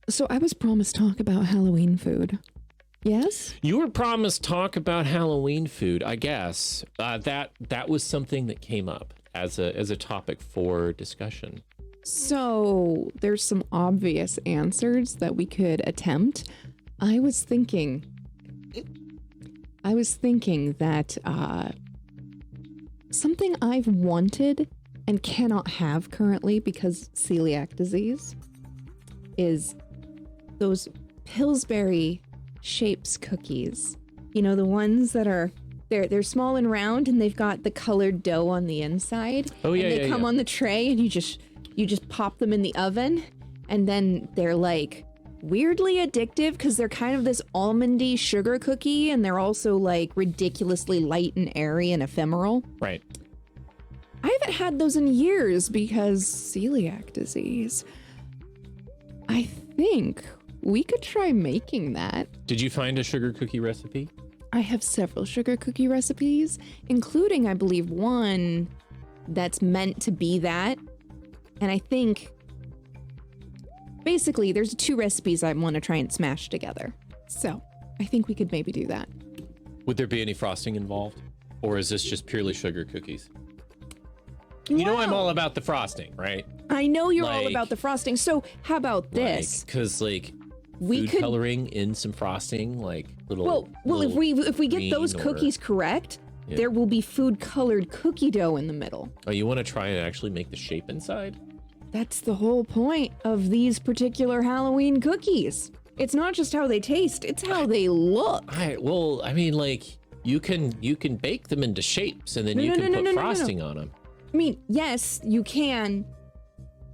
So I was promised talk about Halloween food. Yes? You were promised talk about Halloween food, I guess. That was something that came up as a topic for discussion. So there's some obvious answers that we could attempt. I was thinking that something I've wanted and cannot have currently because celiac disease is those Pillsbury shapes cookies. You know, the ones that are they're small and round and they've got the colored dough on the inside. Oh yeah, and they come on the tray and you just pop them in the oven, and then they're like weirdly addictive because they're kind of this almondy sugar cookie, and they're also like ridiculously light and airy and ephemeral. Right. I haven't had those in years because celiac disease. I think we could try making that. Did you find a sugar cookie recipe? I have several sugar cookie recipes, including, I believe, one that's meant to be that. And I think, basically, there's 2 recipes I want to try and smash together. So I think we could maybe do that. Would there be any frosting involved? Or is this just purely sugar cookies? You know I'm all about the frosting, right? I know you're all Like- about the frosting. So how about this? Because We food could- coloring in some frosting, like little. Well, if we get those green or- cookies correct, Yeah. there will be food colored cookie dough in the middle. Oh, you want to try and actually make the shape inside? That's the whole point of these particular Halloween cookies. It's not just how they taste, it's how they look. Well, I mean, like you can bake them into shapes and then you can put frosting on them. I mean, yes, you can,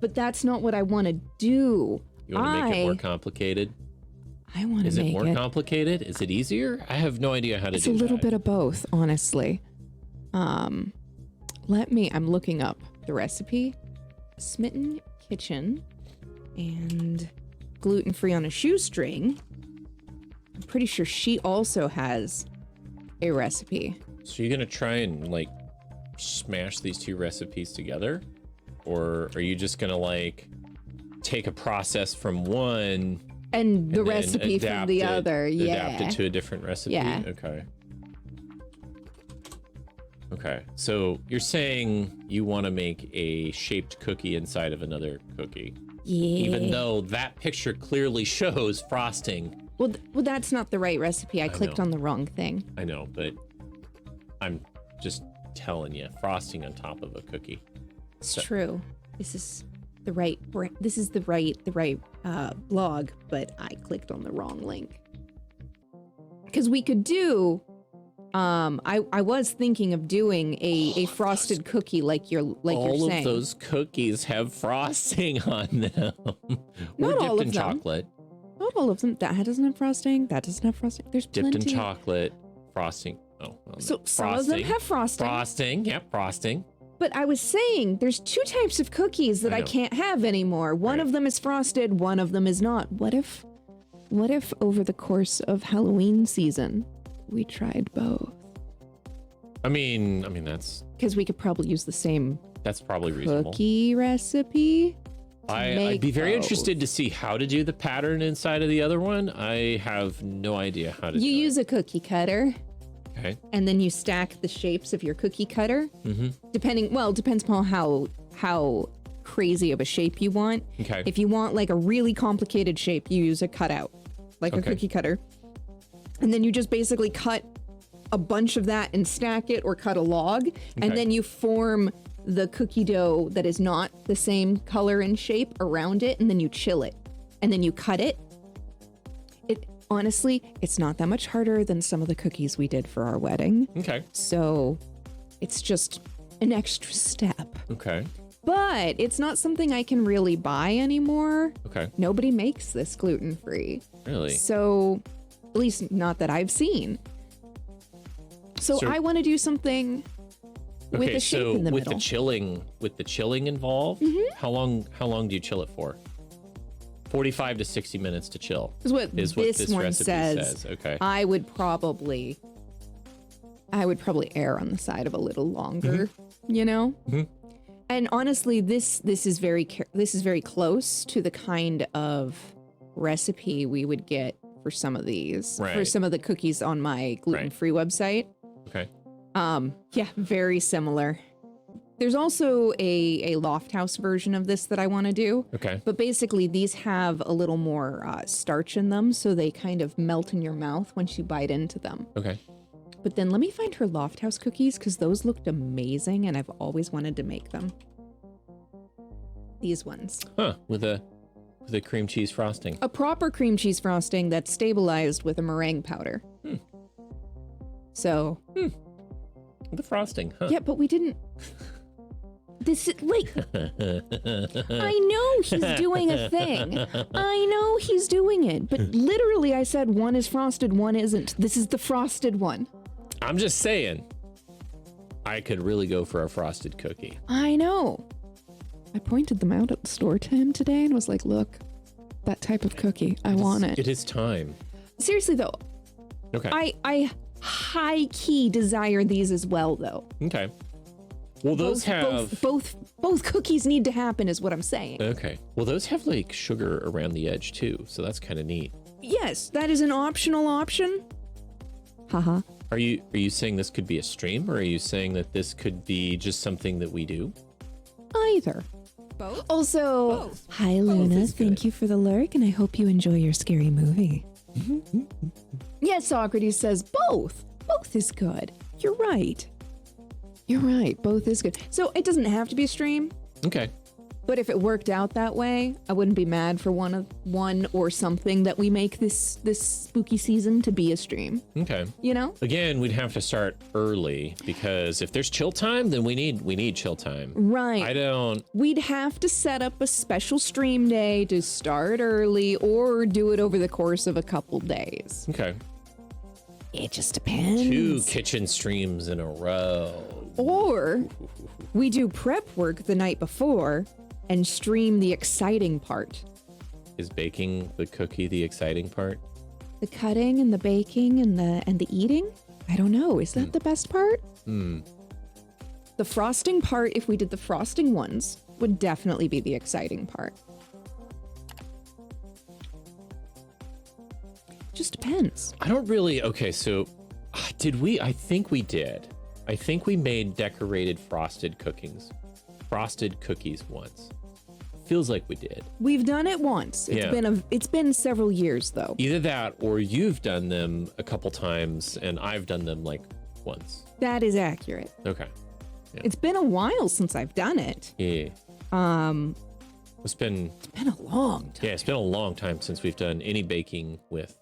but that's not what I want to do. You want to make it more complicated? I want to make it. Is it more complicated? Is it easier? I have no idea how to do It's that. a little bit of both, honestly. I'm looking up the recipe. Smitten Kitchen and gluten-free on a shoestring. I'm pretty sure she also has a recipe. So you're gonna try and like smash these 2 recipes together, or are you just gonna like take a process from one and the then recipe from adapt the it- other? Yeah. adapt it to a different recipe? Yeah. Okay, so you're saying you want to make a shaped cookie inside of another cookie, Yeah. even though that picture clearly shows frosting. Well, that's not the right recipe. I clicked know. on the wrong thing. I know, but I'm just telling you, frosting on top of a cookie. It's true. This is the right blog, but I clicked on the wrong link. Because we could do, I was thinking of doing a frosted cookie like you're saying. All of those cookies have frosting on them. Not Or all dipped of in them. chocolate. Not all of them. That doesn't have frosting. That doesn't have frosting. There's Dipped plenty. in chocolate, frosting. Oh, well, So no. some of them have frosting. Frosting, yep, frosting. But I was saying there's 2 types of cookies that I I know. can't have anymore. One Right. of them is frosted, one of them is not. What if over the course of Halloween season, we tried both? I mean that's Because we could probably use the same probably reasonable. cookie recipe. I'd make be very both. interested to see how to do the pattern inside of the other one. I have no idea how to do You use a cookie cutter, it. Okay. and then you stack the shapes of your cookie cutter. Mm-hmm. Depends upon how crazy of a shape you want. Okay. If you want like a really complicated shape, you use a cutout, like a Okay. cookie cutter. And then you just basically cut a bunch of that and stack it, or cut a log. And Okay. then you form the cookie dough that is not the same color and shape around it. And then you chill it. And then you cut it. Honestly, it's not that much harder than some of the cookies we did for our wedding. Okay. So it's just an extra step. Okay. But it's not something I can really buy anymore. Okay. Nobody makes this gluten-free. Really? So, at least not that I've seen. So So- I want to do something with Okay, a shape so in the with middle. the chilling involved, how long do you chill it for? 45 to 60 minutes to chill. Is what Is what this this one recipe says. Okay. I would probably err on the side of a little longer, you know? Mhm. And honestly, this is very close to the kind of recipe we would get for some of these, for Right. some of the cookies on my gluten-free website. Okay. Yeah, very similar. There's also a Loft House version of this that I want to do. Okay. But basically, these have a little more starch in them, so they kind of melt in your mouth once you bite into them. Okay. But then let me find her Loft House cookies, because those looked amazing, and I've always wanted to make them. These ones. Huh. With a cream cheese frosting. A proper cream cheese frosting that's stabilized with a meringue powder. So... The frosting, huh? Yeah, but we didn't... This is, like... I know he's doing a thing. I know he's doing it. But literally I said one is frosted, one isn't. This is the frosted one. I'm just saying, I could really go for a frosted cookie. I know. I pointed them out at the store to him today and was like, look, that type of cookie, I want it. It is time. Seriously, though. Okay. I high-key desire these as well, though. Okay. Well, those have... Both cookies need to happen, is what I'm saying. Okay. Well, those have, like, sugar around the edge, too, so that's kind of neat. Yes, that is an optional option. Haha. Are you saying this could be a stream, or are you saying that this could be just something that we do? Either. Both? Also, hi, Luna. is good. Thank you for the lurk, and I hope you enjoy your scary movie. Yes, Socrates says both. Both is good. You're right. You're right. Both is good. So it doesn't have to be a stream, Okay. but if it worked out that way, I wouldn't be mad for one or something that we make this spooky season to be a stream. Okay. You know? Again, we'd have to start early, because if there's chill time, then we need chill time. Right. I don't... We'd have to set up a special stream day to start early or do it over the course of a couple days. Okay. It just depends. 2 kitchen streams in a row. Or we do prep work the night before and stream the exciting part. Is baking the cookie the exciting part? The cutting and the baking and the eating? I don't know. Is that the best part? The frosting part, if we did the frosting ones, would definitely be the exciting part. Just depends. I don't really... Okay, so did we? I think we did. I think we made decorated frosted cookies once. Feels like we did. We've done it once. It's been several years though. Either that, or you've done them a couple times and I've done them like once. That is accurate. Okay. It's been a while since I've done it. Yeah. It's been a long time. Yeah, it's been a long time since we've done any baking with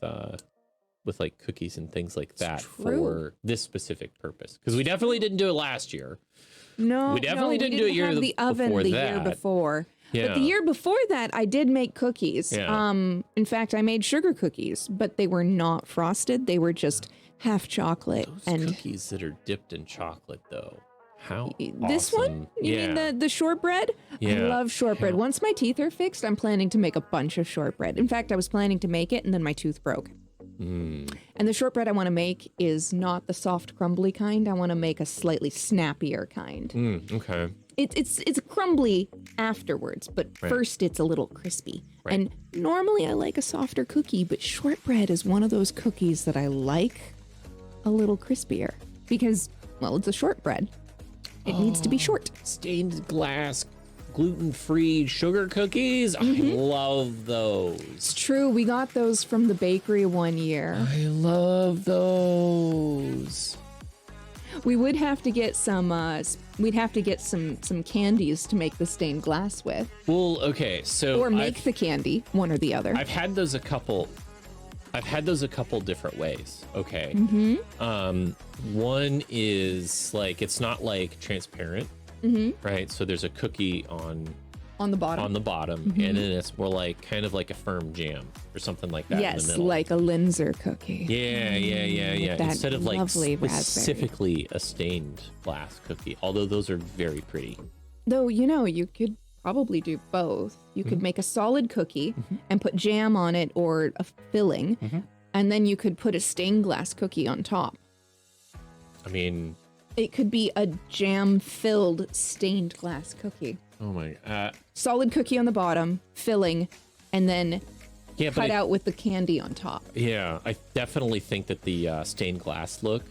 like cookies and things like that for this specific purpose. Because we definitely didn't do it last year. No, we definitely didn't do it have the oven before the that. year before. Yeah. But the year before that, I did make cookies. Yeah. In fact, I made sugar cookies, but they were not frosted. They were just half chocolate. Those cookies that are dipped in chocolate, though. How This awesome. one? You mean the shortbread? Yeah. I love shortbread. Once my teeth are fixed, I'm planning to make a bunch of shortbread. In fact, I was planning to make it, and then my tooth broke. And the shortbread I want to make is not the soft, crumbly kind. I want to make a slightly snappier kind. Okay. It's crumbly afterwards, but first it's a little crispy. Right. And normally I like a softer cookie, but shortbread is one of those cookies that I like a little crispier because, well, it's a shortbread. It needs to be short. Stained glass, gluten-free sugar cookies. I love those. It's true. We got those from the bakery one year. I love those. We would have to get some. We'd have to get some candies to make the stained glass with, Well, okay, so or make the candy, one or the other. I've had those a couple different ways. Okay. One is like, it's not like transparent, right? So there's a cookie on the bottom. and then it's more like kind of like a firm jam or something like that. In the Yes, middle. like a Linzer cookie. Yeah. that Instead of like lovely raspberry. specifically a stained glass cookie, although those are very pretty. Though, you could probably do both. You could make a solid cookie and put jam on it or a filling, and then you could put a stained glass cookie on top. I mean, It could be a jam-filled stained glass cookie. oh my, Solid cookie on the bottom, filling, and then Yeah, cut out with the candy on top. Yeah, I definitely think that the stained glass look,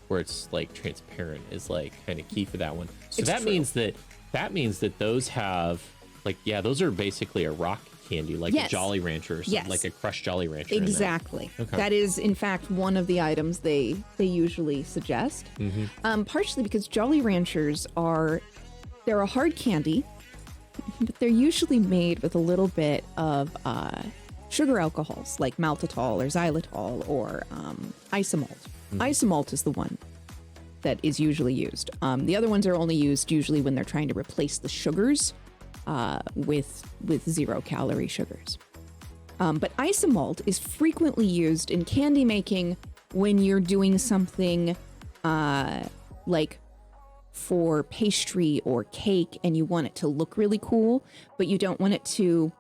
where it's like transparent, is like kind of key for that one. So It's that true. means that those have like, yeah, those are basically a rock candy, like a Yes. Jolly Rancher or something, Yes. like a crushed Jolly Rancher. in that. Exactly. Okay. That is, in fact, one of the items they usually suggest. Partially because Jolly Ranchers they're a hard candy, but they're usually made with a little bit of sugar alcohols like maltitol or xylitol or isomalt. Isomalt is the one that is usually used. The other ones are only used usually when they're trying to replace the sugars with 0-calorie sugars. But isomalt is frequently used in candy making when you're doing something like for pastry or cake and you want it to look really cool, but you don't want it to,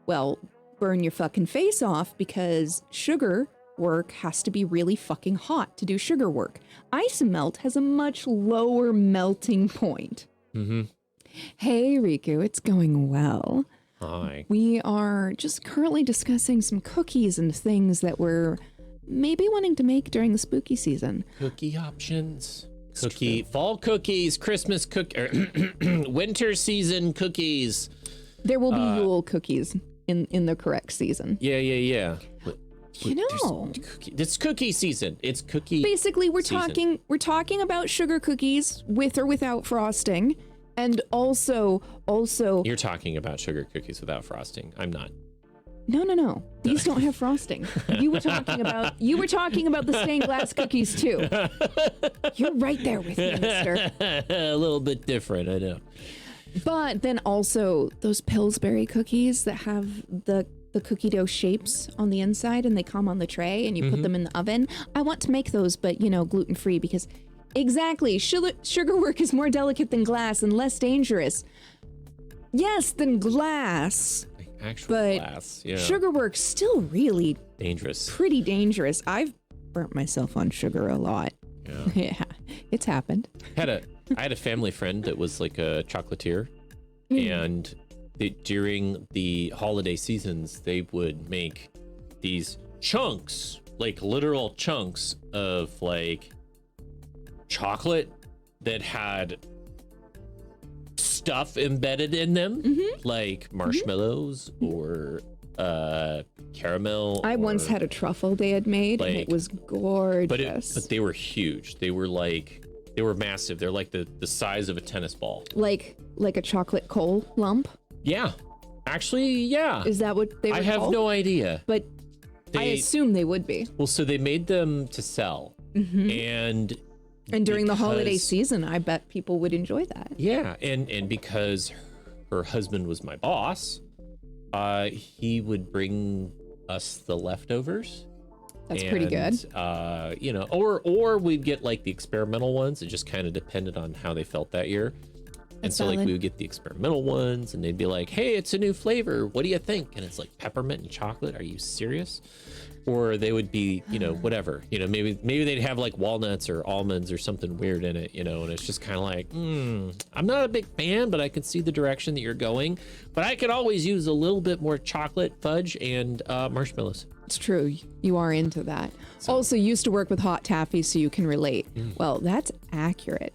well, burn your fucking face off because sugar work has to be really fucking hot to do sugar work. Isomelt has a much lower melting point. Hey, Riku, it's going well. Hi. We are just currently discussing some cookies and things that we're maybe wanting to make during the spooky season. Cookie options. Fall cookies, Christmas winter season cookies. There will be Yule cookies in the correct season. Yeah. You know, It's cookie season. It's cookie. basically we're season. talking about sugar cookies with or without frosting, and also You're talking about sugar cookies without frosting. I'm not. no. These don't have frosting. You were talking about the stained glass cookies too. You're right there with me, mister. A little bit different, I know. But then also those Pillsbury cookies that have the cookie dough shapes on the inside and they come on the tray and you put them in the oven. I want to make those, but gluten free because exactly, sugar work is more delicate than glass and less dangerous. Yes, than glass. Actual But glass. Yeah. sugar work's still really Dangerous. pretty dangerous. I've burnt myself on sugar a lot. Yeah. Yeah, it's happened. I had a family friend that was like a chocolatier, and during the holiday seasons, they would make these chunks, like literal chunks of like chocolate that had stuff embedded in them, like marshmallows or caramel. I once had a truffle they had made and it was gorgeous. But they were huge. They were massive. They're like the size of a tennis ball. Like a chocolate coal lump? Yeah. Actually, yeah. Is that what they were I have called? no idea. But I assume they would be. Well, so they made them to sell. And during the holiday because- season, I bet people would enjoy that. Yeah, and because her husband was my boss, he would bring us the leftovers. That's pretty good. Or we'd get like the experimental ones. It just kind of depended on how they felt that year. And That's so like valid. we would get the experimental ones and they'd be like, hey, it's a new flavor. What do you think? And it's like peppermint and chocolate. Are you serious? Or they would be, whatever, maybe they'd have like walnuts or almonds or something weird in it, and it's just kind of like, I'm not a big fan, but I can see the direction that you're going. But I could always use a little bit more chocolate, fudge, and marshmallows. It's true. You are into that. Also, used to work with hot taffy, so you can relate. Well, that's accurate.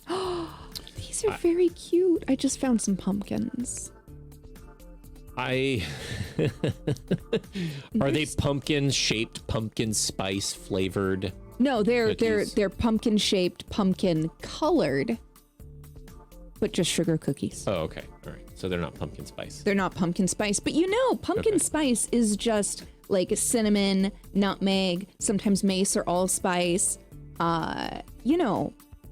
These are very cute. I just found some pumpkins. Are they pumpkin-shaped, pumpkin spice flavored? No, they're cookies? they're pumpkin shaped, pumpkin colored, but just sugar cookies. Oh, okay. All right. So they're not pumpkin spice. They're not pumpkin spice, but pumpkin spice is just like cinnamon, nutmeg, sometimes mace or allspice,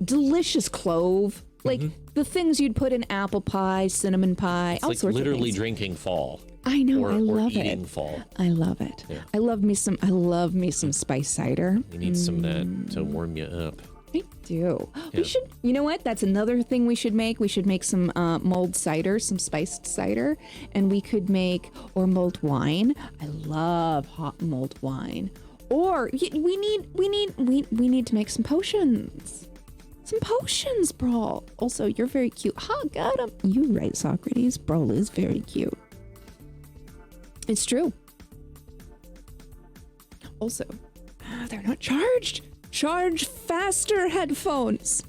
delicious clove, like the things you'd put in apple pie, cinnamon pie, It's all like sorts of literally things. drinking fall. I know, Or, I love or eating it. fall. I love it. Yeah. I love me some spice cider. You need some of that to warm you up. I do. Yeah. We should, you know what? That's another thing we should make. We should make some mulled cider, some spiced cider, and we could make, or mulled wine. I love hot mulled wine. Or we need to make some potions. Some potions, Brawl. Also, you're very cute. Ha, got him. You're right, Socrates. Brawl is very cute. It's true. Also, they're not charged. Charge faster headphones.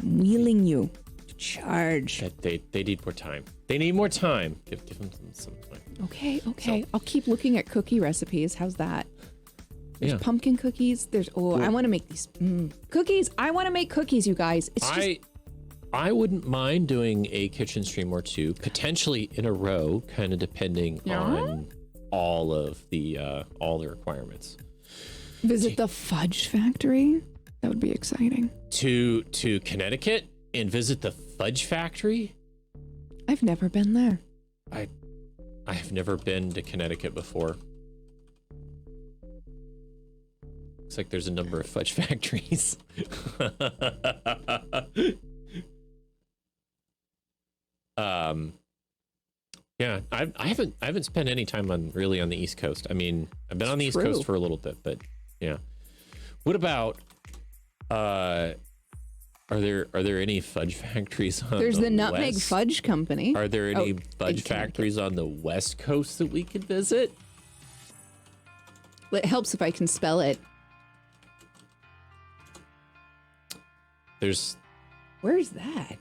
I'm wheeling you to charge. That they need more time. They need more time. Give them some time. Okay. So- I'll keep looking at cookie recipes. How's that? There's Yeah. pumpkin cookies. There's I want to make these cookies. I want to make cookies, you guys. It's just I wouldn't mind doing a kitchen stream or two, potentially in a row, kind of depending on all the requirements. visit the fudge factory. That would be exciting. To Connecticut and visit the fudge factory. I've never been there. I have never been to Connecticut before. Looks like there's a number of fudge factories. Yeah, I haven't spent any time on the East Coast. I mean, I've been on the East Coast for a little bit, but yeah. What about are there any fudge factories on There's the Nutmeg West? Fudge Company. Are there any fudge in factories on the West Coast that we could visit? It helps if I can spell it. There's Where's that?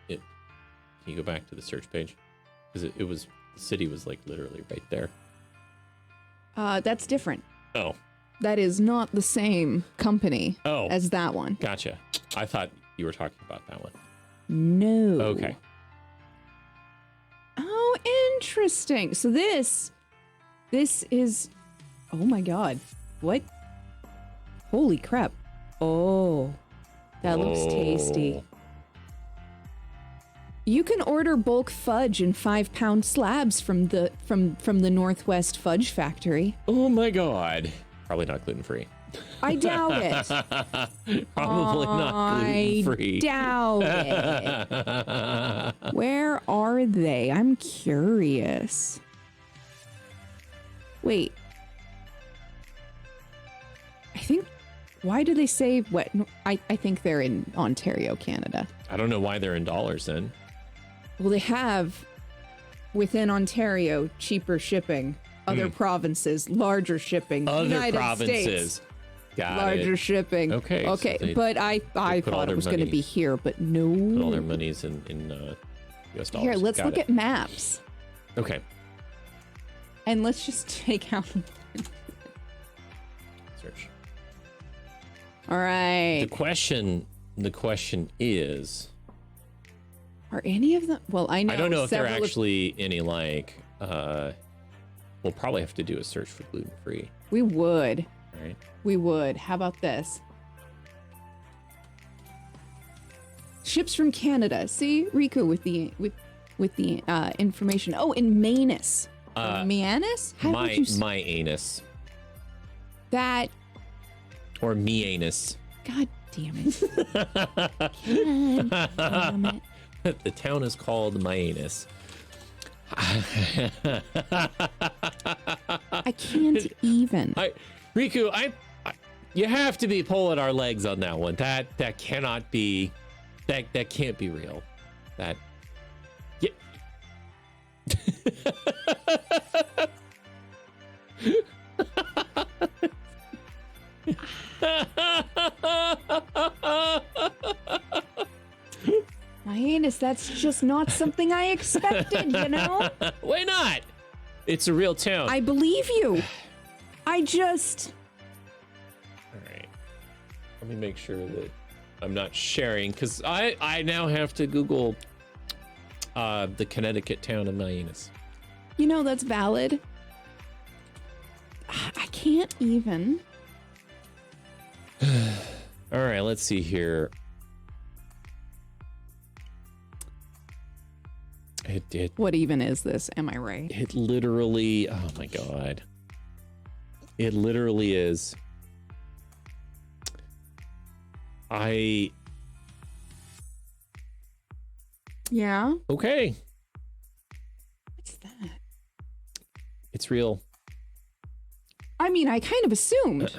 Can you go back to the search page? Because the city was like literally right there. That's different. Oh. That is not the same company as that one. Gotcha. I thought you were talking about that one. No. Okay. Oh, interesting. So this is, oh my God. What? Holy crap. Oh, that looks tasty. You can order bulk fudge in 5-pound slabs from the Northwest Fudge Factory. Oh my God. Probably not gluten-free. I doubt it. Probably not gluten-free. I doubt it. Where are they? I'm curious. Wait. I think, why do they say what? I think they're in Ontario, Canada. I don't know why they're in dollars then. Well, they have, within Ontario, cheaper shipping. Other provinces, larger shipping. Other United provinces. States, Got larger it. shipping. Okay. Okay, So but I put all thought their it was going to money- be here, but Put all their no. monies in US dollars. Here, let's Got look it. at maps. Okay. And let's just take out. Search. All right. The question is, Are any of them? Well, I know. I don't know if there are several of- actually any we'll probably have to do a search for gluten-free, We would. right? We would. How about this? Ships from Canada. See, Rico with the information. Oh, in Manus. Manus? How would you say My anus that? or me anus. God damn it. God damn it. The town is called my anus. I can't even. Riku, you have to be pulling our legs on that one. That cannot be, that can't be real. That, yeah. My anus, that's just not something I expected, you know? Why not? It's a real town. I believe you. I just... All right. Let me make sure that I'm not sharing, because I now have to Google the Connecticut town of Manus. You know, that's valid. I can't even. All right, let's see here. It What even is this? Am I right? it literally, oh my God. It literally is. Yeah? Okay. What's that? It's real. I mean, I kind of assumed.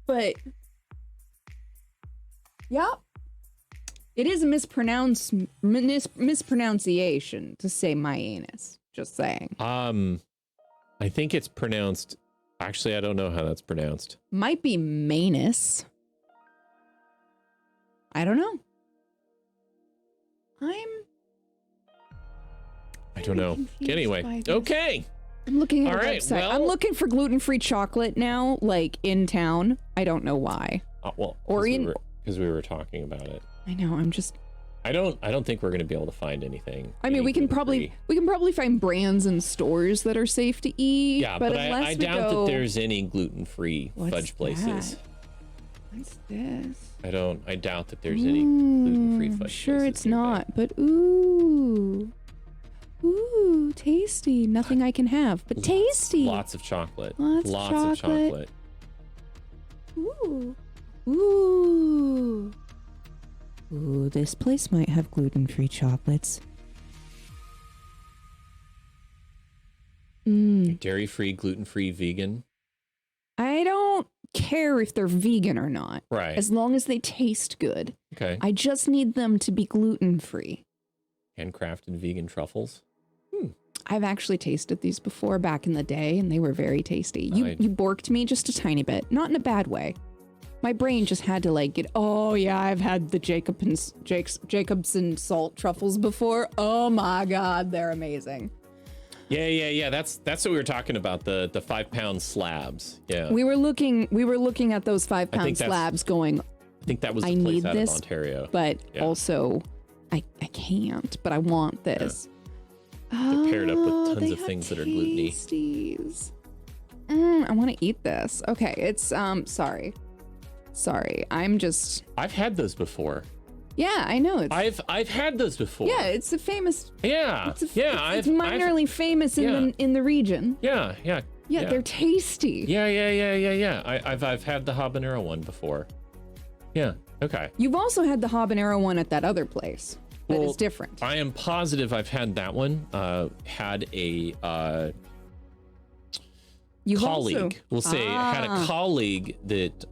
But... Yep. It is a mispronunciation to say my anus. Just saying. I think it's pronounced. Actually, I don't know how that's pronounced. Might be manus. I don't know. I don't know. Anyway, okay. I'm looking at All a right, website. well- I'm looking for gluten-free chocolate now, like in town. I don't know why. Well, Or because we were talking about it. I know. I'm just. I don't think we're going to be able to find anything. I mean, we can probably find brands and stores that are safe to eat. Yeah, but unless I we doubt go, that there's any gluten-free What's fudge places. that? What's this? I doubt that there's any gluten-free fudge Sure, places it's nearby. not. But ooh, tasty. Nothing I can have, but tasty. Lots of chocolate. Lots of of chocolate. Ooh. Ooh, this place might have gluten-free chocolates. Dairy-free, gluten-free, vegan. I don't care if they're vegan or not. Right. As long as they taste good. Okay. I just need them to be gluten-free. Handcrafted vegan truffles. I've actually tasted these before back in the day, and they were very tasty. You borked me just a tiny bit. Not in a bad way. My brain just had to like get, oh yeah, I've had the Jacobson salt truffles before. Oh my God, they're amazing. Yeah. That's what we were talking about, the 5-pound slabs. Yeah. We were looking at those 5-pound slabs going, I think that was I the place need out this, of Ontario. but also I can't, but I want this. They're paired up with tons they of have things that are gluten-y. tasties. I want to eat this. Okay, it's Sorry, I'm just. I've had those before. Yeah, I know. It's, I've had those before. yeah, it's a famous. Yeah. It's I've minorly famous in the region. Yeah. Yeah, they're tasty. Yeah. I've had the habanero one before. Yeah. Okay. You've also had the habanero one at that other place. That is different. I am positive I've had that one. Had a colleague, we'll say, had a colleague that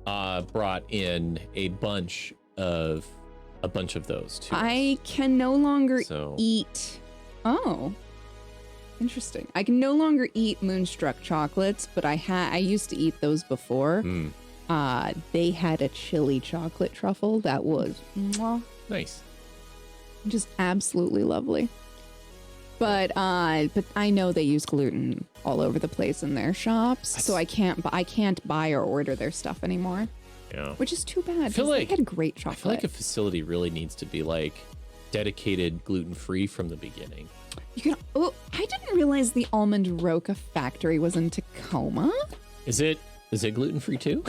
brought in a bunch of those too. I can no longer So- eat. Oh, interesting. I can no longer eat Moonstruck chocolates, but I used to eat those before. They had a chili chocolate truffle that was Nice. just absolutely lovely. But I know they use gluten all over the place in their shops, so I can't buy or order their stuff anymore. Yeah. Which is too bad. feel 'cause like- they had great I chocolate. feel like a facility really needs to be like dedicated gluten-free from the beginning. You can. Oh, I didn't realize the Almond Roca factory was in Tacoma. Is it gluten-free too?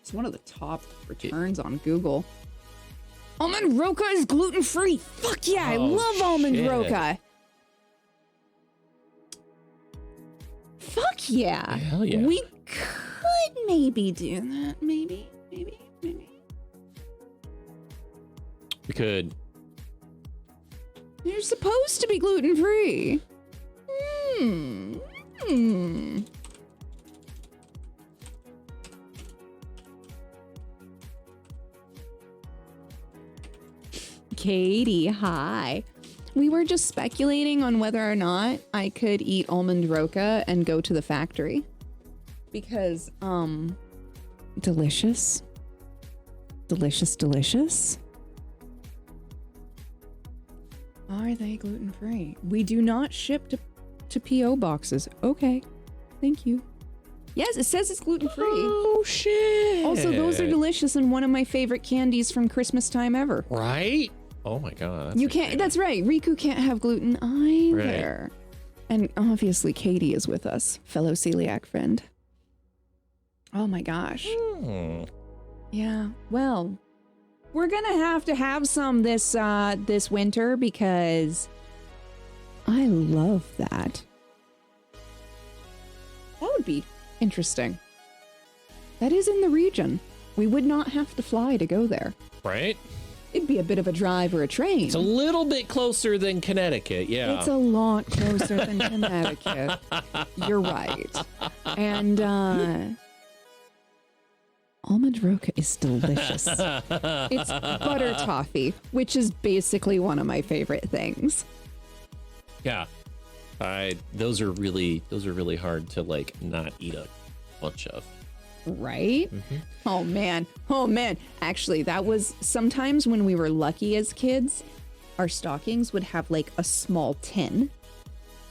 It's one of the top returns on Google. Almond Roca is gluten-free. Fuck yeah, I Oh, love Almond shit. Roca. Fuck yeah. Hell yeah. We could maybe do that. Maybe. We could. You're supposed to be gluten-free. Katie, hi. We were just speculating on whether or not I could eat Almond Roca and go to the factory. Because, delicious. Delicious. Are they gluten-free? We do not ship to P.O. boxes. Okay. Thank you. Yes, it says it's gluten-free. Oh shit. Also, those are delicious and one of my favorite candies from Christmas time ever. Right? Oh my god. You can't, that's right. Riku can't have gluten either. Right. And obviously Katie is with us, fellow celiac friend. Oh my gosh. Yeah. Well, we're gonna have some this winter because I love that. That would be interesting. That is in the region. We would not have to fly to go there. Right? It'd be a bit of a drive or a train. It's a little bit closer than Connecticut, yeah. It's a lot closer than Connecticut. You're right. And almond roca is delicious. It's butter toffee, which is basically one of my favorite things. Yeah. Those are really hard to like not eat a bunch of. Right? Oh man. Actually, that was sometimes when we were lucky as kids, our stockings would have like a small tin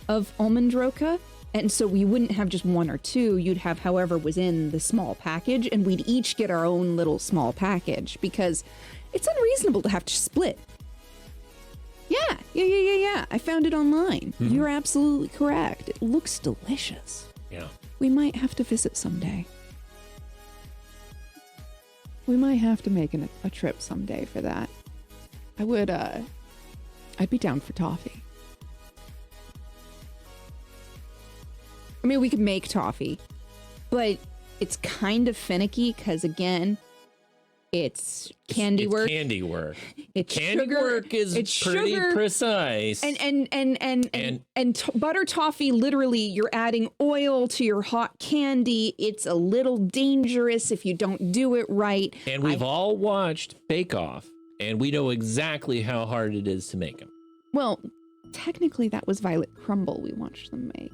of almond roca. And so we wouldn't have just one or two. You'd have however was in the small package, and we'd each get our own little small package because it's unreasonable to have to split. Yeah. I found it online. You're absolutely correct. It looks delicious. Yeah. We might have to visit someday. We might have to make a trip someday for that. I'd be down for toffee. I mean, we could make toffee, but it's kind of finicky because, again, it's candy work. It's candy work. It's candy sugar. work is It's pretty sugar. precise. And butter toffee, literally, you're adding oil to your hot candy. It's a little dangerous if you don't do it right. And we've all watched Bake Off, and we know exactly how hard it is to make them. Well, technically, that was Violet Crumble we watched them make.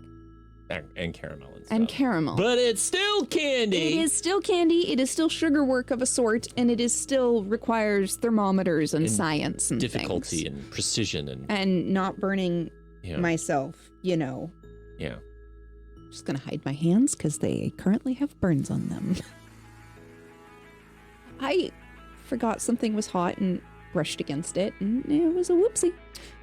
And caramel and stuff. And caramel. But it's still candy. It is still candy. It is still sugar work of a sort, and it is still requires thermometers and science and difficulty things. and precision And not burning myself, Yeah. I'm just gonna hide my hands because they currently have burns on them. I forgot something was hot and brushed against it, and it was a whoopsie.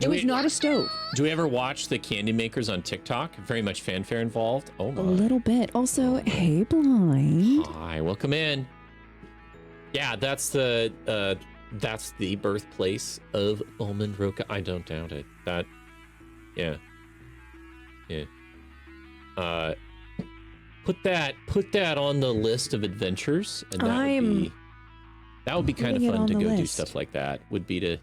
It was not a stove. Do we ever watch the candy makers on TikTok? Very much fanfare involved. Oh my. A little bit. Also, hey, Blind. Hi, welcome in. Yeah, that's the birthplace of almond roca. I don't doubt it. Yeah. Put that on the list of adventures, and that would be kind of fun to go do stuff like that. Would be to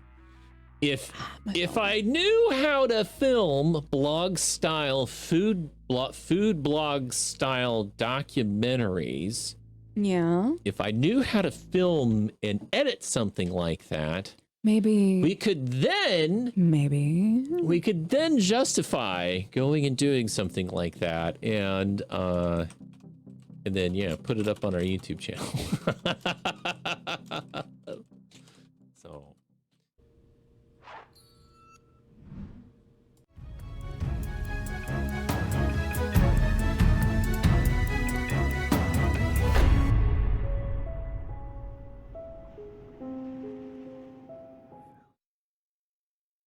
if I knew how to film blog style food blog style documentaries. Yeah. If I knew how to film and edit something like that, maybe we could then justify going and doing something like that, and then put it up on our YouTube channel.